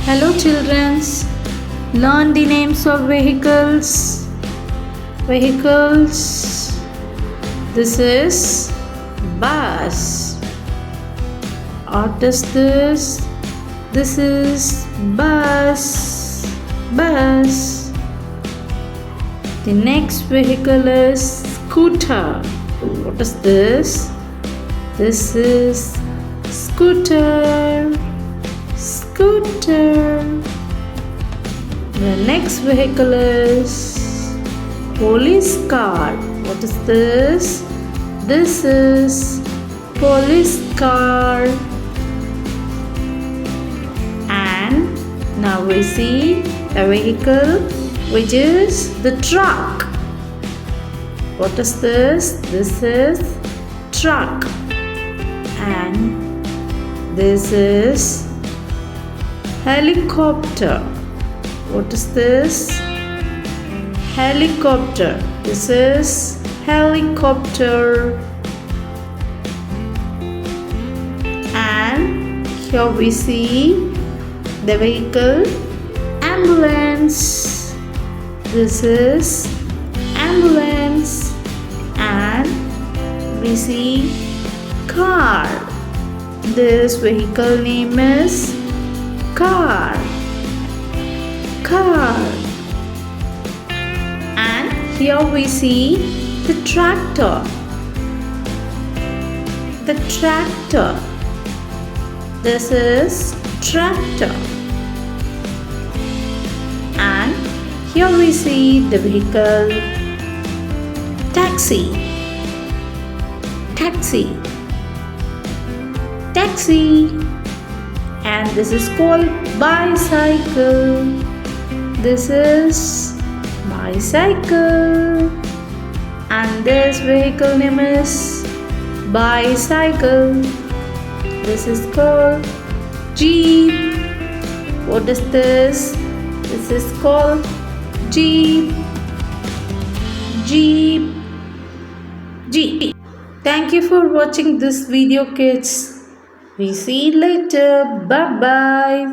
Hello children, learn the names of vehicles. Vehicles. This is bus. What is this? This is bus. Bus. The next vehicle is scooter. What is this? This is scooter. Scooter. The next vehicle is police car. What is this? This is police car. And now we see a vehicle which is the truck. What is this? This is truck. And this is helicopter. What is this? Helicopter. This is helicopter. And here we see the vehicle ambulance. This is ambulance. And we see car. This vehicle name is car. Car. And here we see the tractor. The tractor. This is tractor. And here we see the vehicle taxi. Taxi. Taxi. And this is called bicycle. This is bicycle. And this vehicle name is bicycle. This is called jeep. What is this? This is called jeep. Jeep. Jeep. Thank you for watching this video, kids. We see you later. Bye bye.